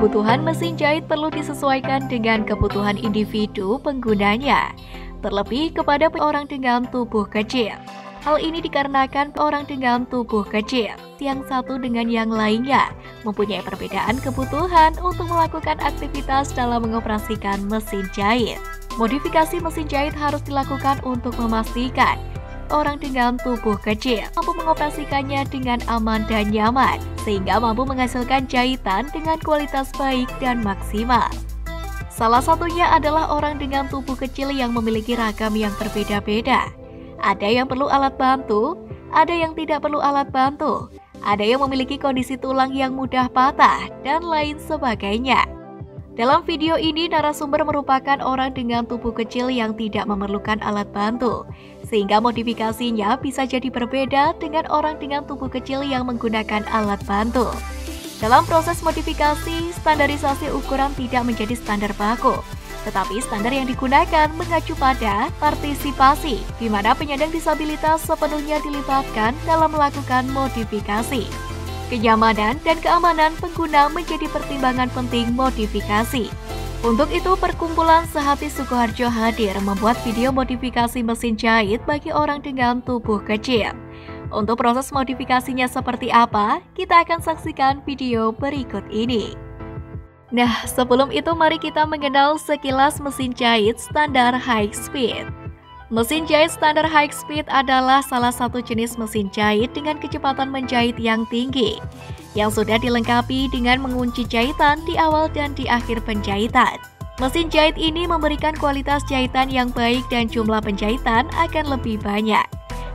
Kebutuhan mesin jahit perlu disesuaikan dengan kebutuhan individu penggunanya, terlebih kepada orang dengan tubuh kecil. Hal ini dikarenakan orang dengan tubuh kecil yang satu dengan yang lainnya mempunyai perbedaan kebutuhan untuk melakukan aktivitas dalam mengoperasikan mesin jahit. Modifikasi mesin jahit harus dilakukan untuk memastikan orang dengan tubuh kecil mampu mengoperasikannya dengan aman dan nyaman, sehingga mampu menghasilkan jahitan dengan kualitas baik dan maksimal. Salah satunya adalah orang dengan tubuh kecil yang memiliki ragam yang berbeda-beda. Ada yang perlu alat bantu, ada yang tidak perlu alat bantu, ada yang memiliki kondisi tulang yang mudah patah, dan lain sebagainya. Dalam video ini, narasumber merupakan orang dengan tubuh kecil yang tidak memerlukan alat bantu, sehingga modifikasinya bisa jadi berbeda dengan orang dengan tubuh kecil yang menggunakan alat bantu. Dalam proses modifikasi, standarisasi ukuran tidak menjadi standar baku, tetapi standar yang digunakan mengacu pada partisipasi, di mana penyandang disabilitas sepenuhnya dilibatkan dalam melakukan modifikasi. Kenyamanan dan keamanan pengguna menjadi pertimbangan penting modifikasi. Untuk itu, Perkumpulan Sehati Sukoharjo hadir membuat video modifikasi mesin jahit bagi orang dengan tubuh kecil. Untuk proses modifikasinya seperti apa, kita akan saksikan video berikut ini. Nah, sebelum itu mari kita mengenal sekilas mesin jahit standar high speed. Mesin jahit standar high speed adalah salah satu jenis mesin jahit dengan kecepatan menjahit yang tinggi, yang sudah dilengkapi dengan mengunci jahitan di awal dan di akhir penjahitan. Mesin jahit ini memberikan kualitas jahitan yang baik dan jumlah penjahitan akan lebih banyak,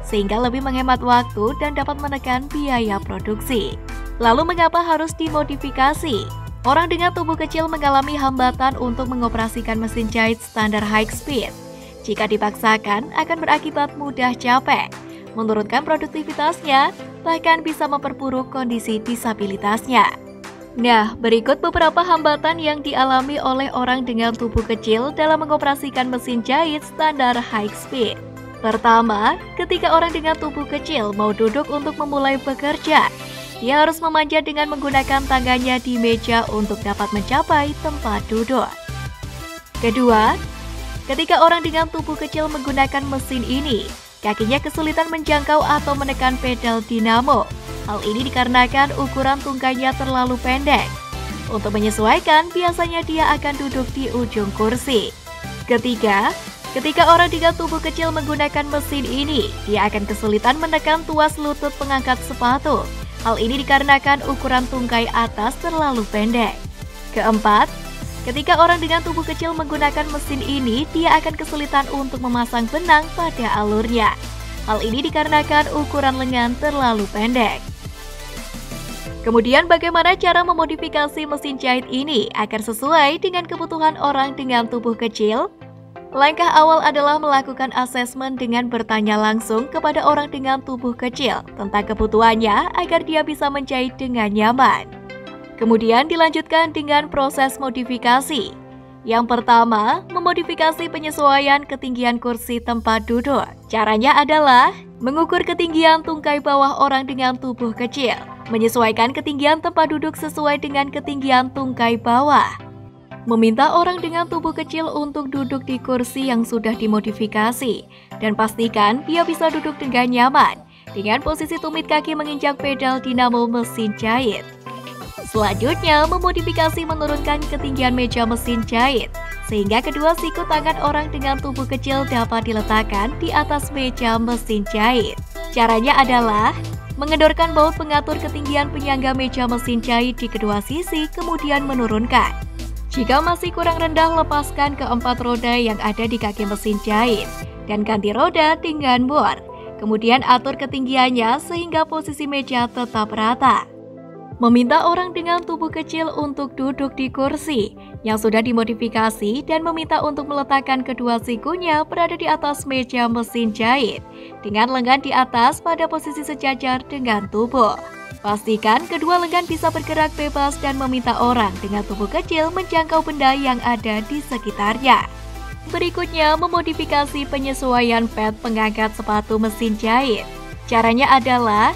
sehingga lebih menghemat waktu dan dapat menekan biaya produksi. Lalu mengapa harus dimodifikasi? Orang dengan tubuh kecil mengalami hambatan untuk mengoperasikan mesin jahit standar high speed. Jika dipaksakan, akan berakibat mudah capek, menurunkan produktivitasnya, bahkan bisa memperburuk kondisi disabilitasnya. Nah, berikut beberapa hambatan yang dialami oleh orang dengan tubuh kecil dalam mengoperasikan mesin jahit standar high speed. Pertama, ketika orang dengan tubuh kecil mau duduk untuk memulai bekerja, dia harus memanjat dengan menggunakan tangannya di meja untuk dapat mencapai tempat duduk. Kedua, ketika orang dengan tubuh kecil menggunakan mesin ini, kakinya kesulitan menjangkau atau menekan pedal dinamo. Hal ini dikarenakan ukuran tungkainya terlalu pendek. Untuk menyesuaikan, biasanya dia akan duduk di ujung kursi. Ketiga, ketika orang dengan tubuh kecil menggunakan mesin ini, dia akan kesulitan menekan tuas lutut pengangkat sepatu. Hal ini dikarenakan ukuran tungkai atas terlalu pendek. Keempat, ketika orang dengan tubuh kecil menggunakan mesin ini, dia akan kesulitan untuk memasang benang pada alurnya. Hal ini dikarenakan ukuran lengan terlalu pendek. Kemudian bagaimana cara memodifikasi mesin jahit ini agar sesuai dengan kebutuhan orang dengan tubuh kecil? Langkah awal adalah melakukan asesmen dengan bertanya langsung kepada orang dengan tubuh kecil tentang kebutuhannya agar dia bisa menjahit dengan nyaman. Kemudian dilanjutkan dengan proses modifikasi. Yang pertama, memodifikasi penyesuaian ketinggian kursi tempat duduk. Caranya adalah mengukur ketinggian tungkai bawah orang dengan tubuh kecil, menyesuaikan ketinggian tempat duduk sesuai dengan ketinggian tungkai bawah. Meminta orang dengan tubuh kecil untuk duduk di kursi yang sudah dimodifikasi, dan pastikan dia bisa duduk dengan nyaman, dengan posisi tumit kaki menginjak pedal dinamo mesin jahit. Selanjutnya, memodifikasi menurunkan ketinggian meja mesin jahit, sehingga kedua siku tangan orang dengan tubuh kecil dapat diletakkan di atas meja mesin jahit. Caranya adalah mengendorkan baut pengatur ketinggian penyangga meja mesin jahit di kedua sisi, kemudian menurunkan. Jika masih kurang rendah, lepaskan keempat roda yang ada di kaki mesin jahit dan ganti roda dengan bor. Kemudian atur ketinggiannya sehingga posisi meja tetap rata. Meminta orang dengan tubuh kecil untuk duduk di kursi yang sudah dimodifikasi dan meminta untuk meletakkan kedua sikunya berada di atas meja mesin jahit dengan lengan di atas pada posisi sejajar dengan tubuh. Pastikan kedua lengan bisa bergerak bebas dan meminta orang dengan tubuh kecil menjangkau benda yang ada di sekitarnya. Berikutnya, memodifikasi penyesuaian pad pengangkat sepatu mesin jahit. Caranya adalah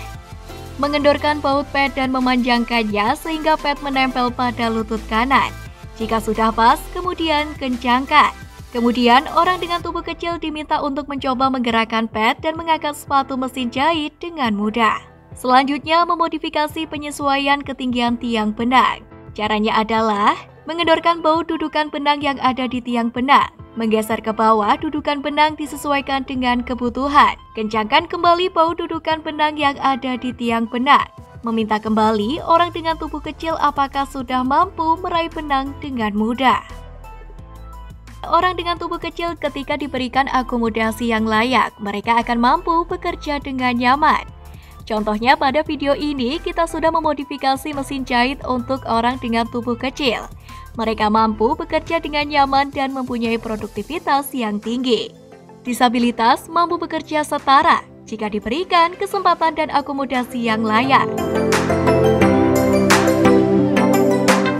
Mengendorkan baut pad dan memanjangkannya sehingga pad menempel pada lutut kanan. Jika sudah pas, kemudian kencangkan. Kemudian, orang dengan tubuh kecil diminta untuk mencoba menggerakkan pad dan mengangkat sepatu mesin jahit dengan mudah. Selanjutnya, memodifikasi penyesuaian ketinggian tiang benang. Caranya adalah mengendorkan baut dudukan benang yang ada di tiang benang. Menggeser ke bawah, dudukan benang disesuaikan dengan kebutuhan. Kencangkan kembali baut dudukan benang yang ada di tiang benang. Meminta kembali orang dengan tubuh kecil apakah sudah mampu meraih benang dengan mudah. Orang dengan tubuh kecil ketika diberikan akomodasi yang layak, mereka akan mampu bekerja dengan nyaman. Contohnya pada video ini kita sudah memodifikasi mesin jahit untuk orang dengan tubuh kecil. Mereka mampu bekerja dengan nyaman dan mempunyai produktivitas yang tinggi. Disabilitas mampu bekerja setara jika diberikan kesempatan dan akomodasi yang layak.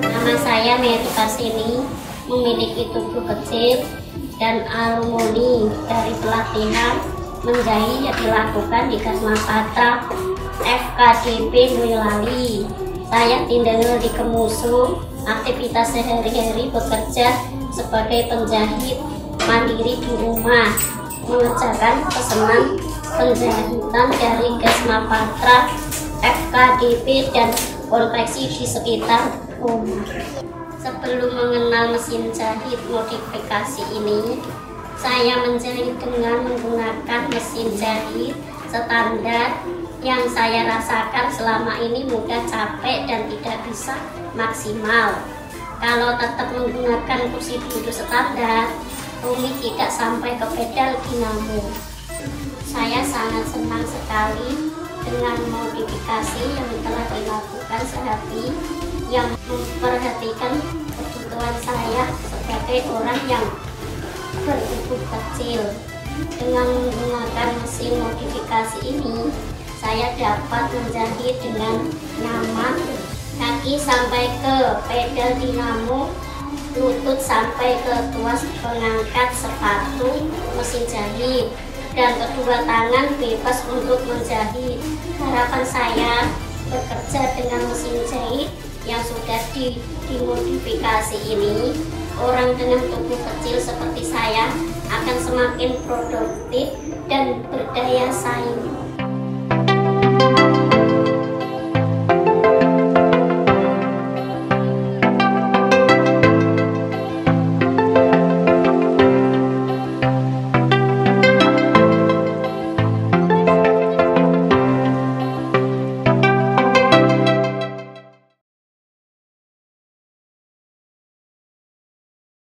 Nama saya Mary Pasini, memiliki tubuh kecil dan alumni dari pelatihan menjahit yang dilakukan di Gasma Patra FKDP Boyolali. Saya tinggal di Kemusu, aktivitas sehari-hari bekerja sebagai penjahit mandiri di rumah, mengerjakan pesanan penjahitan dari Gasma Patra FKDP dan konveksi di sekitar rumah. Sebelum mengenal mesin jahit modifikasi ini, saya menjahit dengan menggunakan mesin jahit standar yang saya rasakan selama ini mudah capek dan tidak bisa maksimal. Kalau tetap menggunakan kursi duduk standar, rumit tidak sampai ke pedal dinamo. Saya sangat senang sekali dengan modifikasi yang telah dilakukan sehati yang memperhatikan kebutuhan saya sebagai orang yang bertubuh kecil. Dengan menggunakan mesin modifikasi ini, saya dapat menjahit dengan nyaman, kaki sampai ke pedal dinamo, lutut sampai ke tuas pengangkat sepatu mesin jahit, dan kedua tangan bebas untuk menjahit. Harapan saya bekerja dengan mesin jahit yang sudah dimodifikasi ini, orang dengan tubuh kecil seperti saya akan semakin produktif dan berdaya saing.